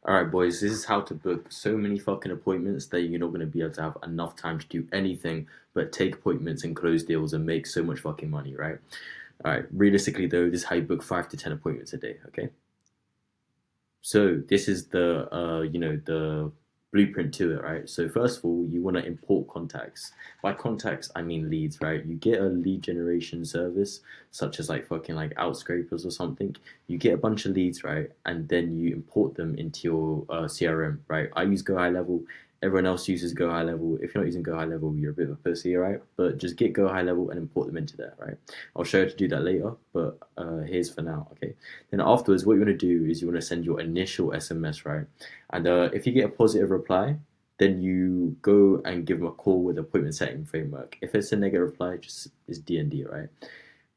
All right, boys, this is how to book so many fucking appointments that you're not going to be able to have enough time to do anything but take appointments and close deals and make so much fucking money, right? All right, realistically, though, this is how you book 5 to 10 appointments a day, okay? So this is the blueprint to it, right? So first of all, you want to import contacts. By contacts, I mean leads, right? You get a lead generation service, such as like fucking like Outscrapers or something. You get a bunch of leads, right? And then you import them into your CRM, right? I use Go High Level. Everyone else uses Go High Level. If you're not using Go High Level, you're a bit of a pussy, right? But just get Go High Level and import them into there, right? I'll show you how to do that later, but here's for now, okay? Then afterwards, what you want to do is you want to send your initial SMS, right? And if you get a positive reply, then you go and give them a call with appointment setting framework. If it's a negative reply, just is DND, right?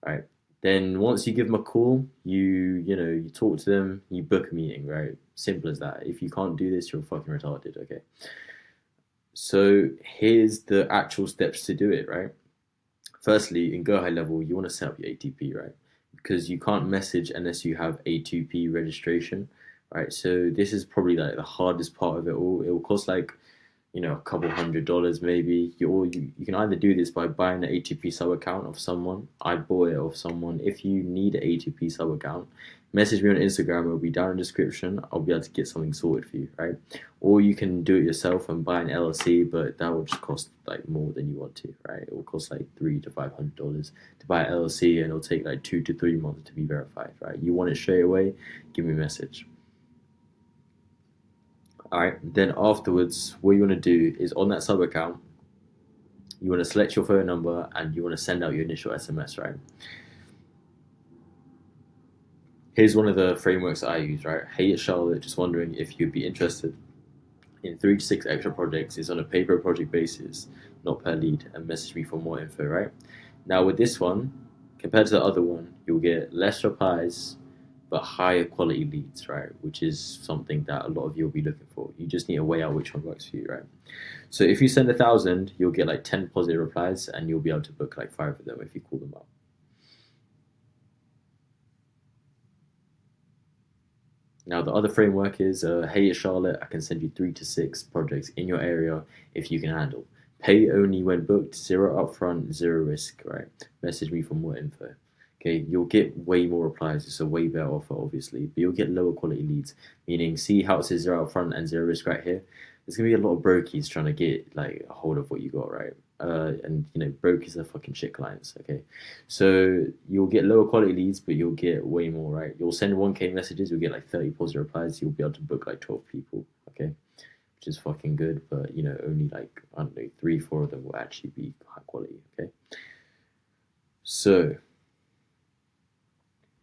Right. Then once you give them a call, you talk to them, you book a meeting, right? Simple as that. If you can't do this, you're fucking retarded, okay? So here's the actual steps to do it, right? Firstly, in Go High Level, you want to set up your ATP, right? Because you can't message unless you have A2P registration, right? So this is probably like the hardest part of it all. It will cost like a couple $100 maybe. You can either do this by buying an A2P sub account of someone. I bought it off someone. If you need an A2P sub account, message me on Instagram. It'll be down in the description. I'll be able to get something sorted for you, right? Or you can do it yourself and buy an LLC, but that will just cost like more than you want to, right? It will cost like $300 to $500 to buy an LLC, and it'll take like 2 to 3 months to be verified, right? You want it straight away? Give me a message. All right. Then afterwards, what you want to do is on that sub account, you want to select your phone number and you want to send out your initial SMS, right? Here's one of the frameworks I use, right? Hey, it's Charlotte, just wondering if you'd be interested in 3 to 6 extra projects. It's on a pay per project basis, not per lead, and message me for more info, right? Now, with this one, compared to the other one, you'll get less replies but higher quality leads, right? Which is something that a lot of you will be looking for. You just need to weigh out which one works for you, right? So if you send 1,000, you'll get like 10 positive replies, and you'll be able to book like 5 of them if you call them up. Now the other framework is, hey, it's Charlotte. I can send you 3 to 6 projects in your area if you can handle. Pay only when booked, zero upfront, zero risk, right? Message me for more info. Okay, you'll get way more replies. It's a way better offer, obviously, but you'll get lower quality leads. Meaning, see how it says zero upfront and zero risk right here. There's gonna be a lot of brokies trying to get like a hold of what you got, right? And brokies are fucking shit clients. Okay, so you'll get lower quality leads, but you'll get way more, right? You'll send 1K messages, you'll get like 30 positive replies. You'll be able to book like 12 people, okay, which is fucking good. But only like I don't know, 3, 4 of them will actually be high quality, okay. So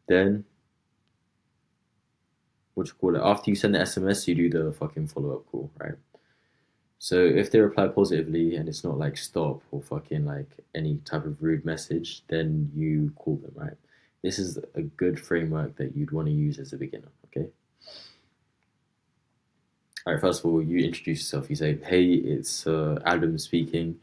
then what you call it? After you send the SMS, you do the fucking follow up call, right? So if they reply positively and it's not like stop or fucking like any type of rude message, then you call them, right? This is a good framework that you'd want to use as a beginner, okay? All right, first of all, you introduce yourself. You say, hey, it's Adam speaking.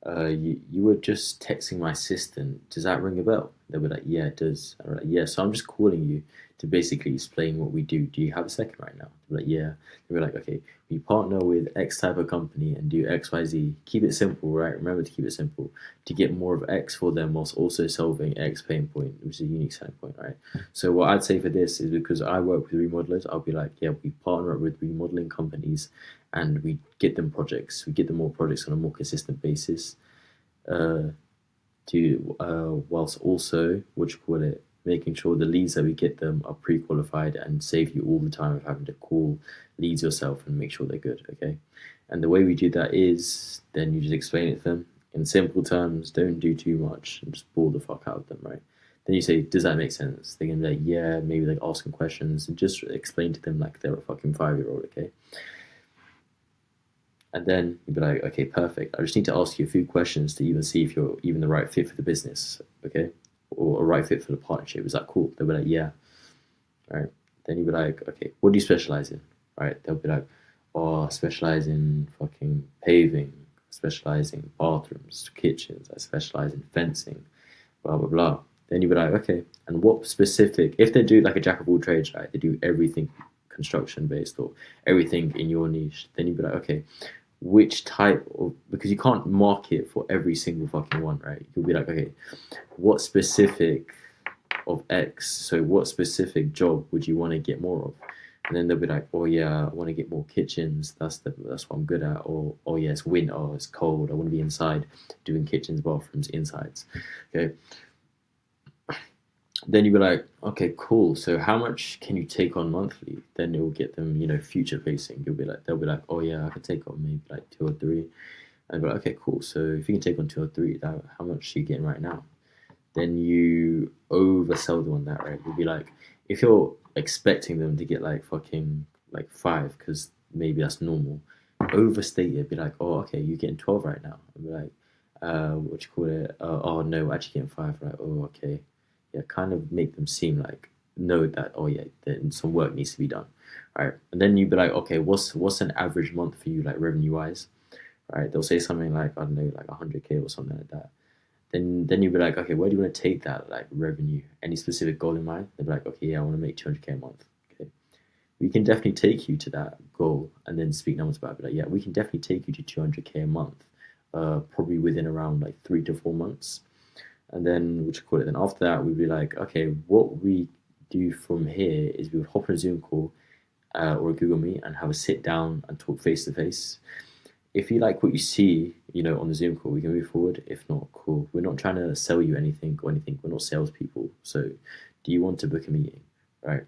You were just texting my assistant. Does that ring a bell? They were like, yeah, it does. And we're like, yeah, so I'm just calling you to basically explain what we do. Do you have a second right now? They were like, yeah. They were like, okay, we partner with X type of company and do X, Y, Z. Keep it simple, right? Remember to keep it simple to get more of X for them whilst also solving X pain point, which is a unique selling point, right? So what I'd say for this is because I work with remodelers, I'll be like, yeah, we partner up with remodeling companies and we get them projects. We get them more projects on a more consistent basis. Uh, to whilst also what you call it, making sure the leads that we get them are pre-qualified and save you all the time of having to call leads yourself and make sure they're good. Okay, and the way we do that is then you just explain it to them in simple terms. Don't do too much and just bore the fuck out of them, right? Then you say, does that make sense? They can be like, yeah, maybe like asking questions and just explain to them like they're a fucking 5-year-old, okay? And then you'd be like, okay, perfect. I just need to ask you a few questions to even see if you're even the right fit for the business, okay? Or a right fit for the partnership. Is that cool? They'll be like, yeah. All right. Then you'd be like, okay, what do you specialize in? All right. They'll be like, oh, I specialize in fucking paving, I specialize in bathrooms, kitchens, I specialize in fencing, blah, blah, blah. Then you'd be like, okay, and what specific, if they do like a jack of all trades, right? They do everything construction based or everything in your niche, then you'd be like, okay, which type of, because you can't market for every single fucking one, right? You'll be like, okay, what specific of X, so what specific job would you want to get more of? And then they'll be like, oh yeah, I want to get more kitchens. That's what I'm good at. Or oh yeah, it's winter, it's cold. I want to be inside doing kitchens, bathrooms, insides. Okay. Then you'll be like, okay, cool. So how much can you take on monthly? Then it will get them, future facing. They'll be like, oh yeah, I can take on maybe like 2 or 3. And be like, okay, cool. So if you can take on 2 or 3, how much are you getting right now? Then you oversell them on that, right? You'll be like, if you're expecting them to get like fucking like 5, because maybe that's normal, overstate it. Be like, oh, okay, you're getting 12 right now. And be like, what you call it? Oh no, we're actually getting 5, right? Oh, okay, yeah. Kind of make them seem like know that, oh yeah, then some work needs to be done, right? And then you'd be like, okay, what's an average month for you, like revenue wise, right? They'll say something like, I don't know, like 100K or something like that. Then you'll be like, okay, where do you want to take that like revenue? Any specific goal in mind? They'll be like, okay, yeah, I want to make 200K a month. Okay, we can definitely take you to that goal, and then speak numbers about it. Be like, yeah, we can definitely take you to 200K a month, probably within around like 3 to 4 months. And then what you call it? Then after that, we'd be like, okay, what we do from here is we would hop on a Zoom call or a Google Meet and have a sit down and talk face to face. If you like what you see, on the Zoom call, we can move forward. If not, cool. We're not trying to sell you anything or anything. We're not salespeople. So, do you want to book a meeting, right?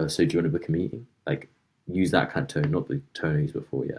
So, do you want to book a meeting? Like, use that kind of tone, not the tone I used before, yeah.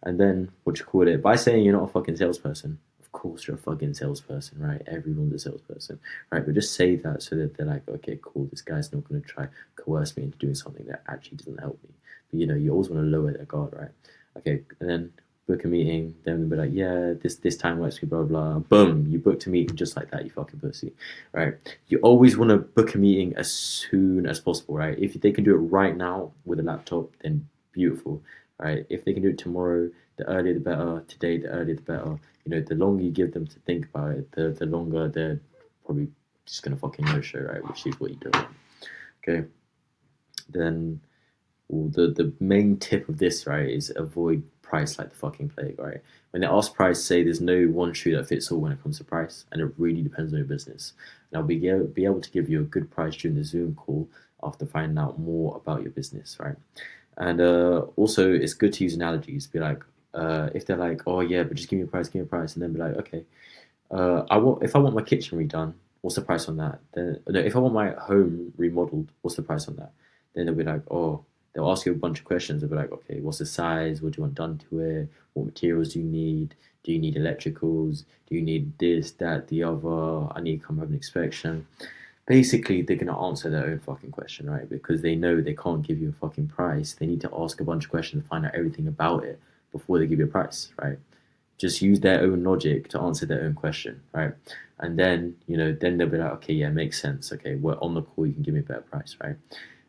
And then what you call it? By saying you're not a fucking salesperson, of course you're a fucking salesperson, right? Everyone's a salesperson, right? But just say that so that they're like, okay, cool. This guy's not going to try coerce me into doing something that actually doesn't help me. But you always want to lower their guard, right? Okay, and then book a meeting, then they'll be like, yeah, this time works for you, blah, blah, blah. Boom, you booked a meeting just like that, you fucking pussy, right? You always want to book a meeting as soon as possible, right? If they can do it right now with a laptop, then beautiful, right? If they can do it tomorrow, the earlier the better. Today, the earlier the better. The longer you give them to think about it, the longer they're probably just going to fucking no-show, right? Which is what you don't want. Okay? Then the main tip of this, right, is avoid price like the fucking plague, right? When they ask price, say there's no one shoe that fits all when it comes to price, and it really depends on your business. And I'll be able to give you a good price during the Zoom call after finding out more about your business, right? And also, it's good to use analogies. Be like, if they're like, oh yeah, but just give me a price, and then be like, okay, if I want my kitchen redone, what's the price on that? Then no, if I want my home remodeled, what's the price on that? Then they'll be like, oh, they'll ask you a bunch of questions. They'll be like, okay, what's the size? What do you want done to it? What materials do you need? Do you need electricals? Do you need this, that, the other? I need to come have an inspection. Basically, they're gonna answer their own fucking question, right? Because they know they can't give you a fucking price. They need to ask a bunch of questions to find out everything about it before they give you a price, right? Just use their own logic to answer their own question, right? And then, then they'll be like, okay, yeah, makes sense. Okay, well, on the call, you can give me a better price, right?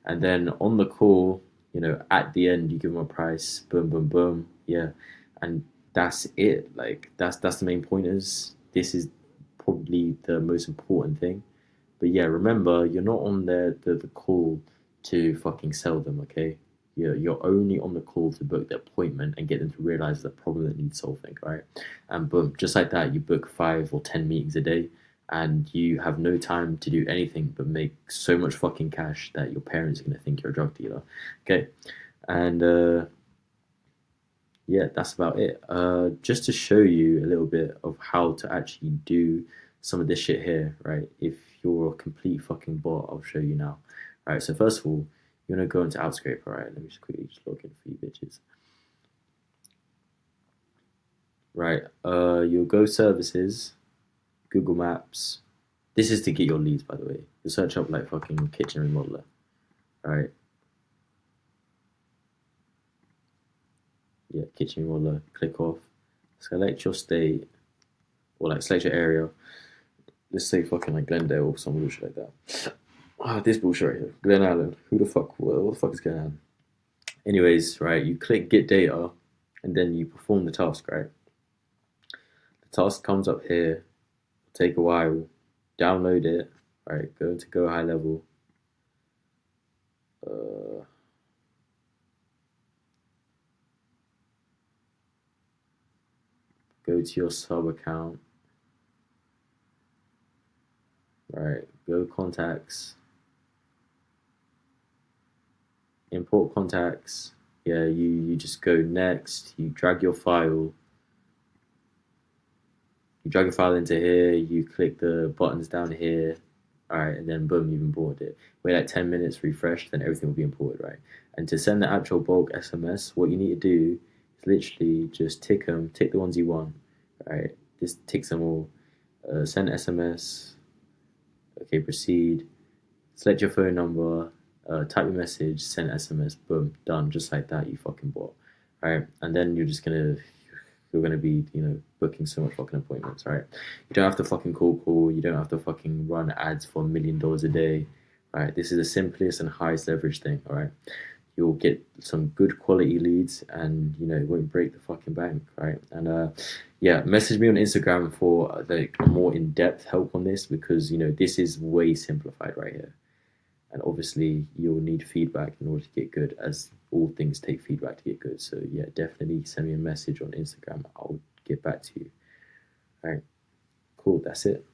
And then on the call, at the end, you give them a price, boom, boom, boom, yeah. And that's it. Like, that's the main pointers. This is probably the most important thing. But yeah, remember, you're not on the call to fucking sell them, okay? You're only on the call to book the appointment and get them to realize the problem that needs solving, right? And boom, just like that, you book 5 or 10 meetings a day, and you have no time to do anything but make so much fucking cash that your parents are gonna think you're a drug dealer, okay? And yeah, that's about it. Just to show you a little bit of how to actually do some of this shit here, right? If you're a complete fucking bot, I'll show you now. All right, so first of all, you're gonna go into Outscraper, right? Let me just quickly log in for you bitches. Right, you'll go services, Google Maps. This is to get your leads, by the way. You search up like fucking kitchen remodeler, right? Yeah, kitchen remodeler, click off, select your state, or like select your area. Let's say fucking like Glendale or some bullshit like that. This bullshit right here. Glen Allen. Who the fuck? What the fuck is Glen Allen? Anyways, right, you click get data and then you perform the task, right? The task comes up here, take a while, download it, right? Go into go high level. Uh, Go to your sub account. Right, go contacts, import contacts. Yeah, you just go next, you drag your file, into here, you click the buttons down here, all right, and then boom, you've imported it. Wait like 10 minutes, refresh, then everything will be imported, right? And to send the actual bulk SMS, what you need to do is literally just tick them, tick the ones you want, right? Just tick them all. Send SMS, okay, proceed. Select your phone number, type your message, send SMS, boom, done, just like that. You fucking bought, right? And then you're gonna be, booking so much fucking appointments, right? You don't have to fucking call. You don't have to fucking run ads for $1 million a day, right? This is the simplest and highest leverage thing, all right? You'll get some good quality leads, and it won't break the fucking bank, right? And yeah, message me on Instagram for like more in-depth help on this, because this is way simplified right here. And obviously you'll need feedback in order to get good, as all things take feedback to get good. So yeah, definitely send me a message on Instagram. I'll get back to you. All right, cool, that's it.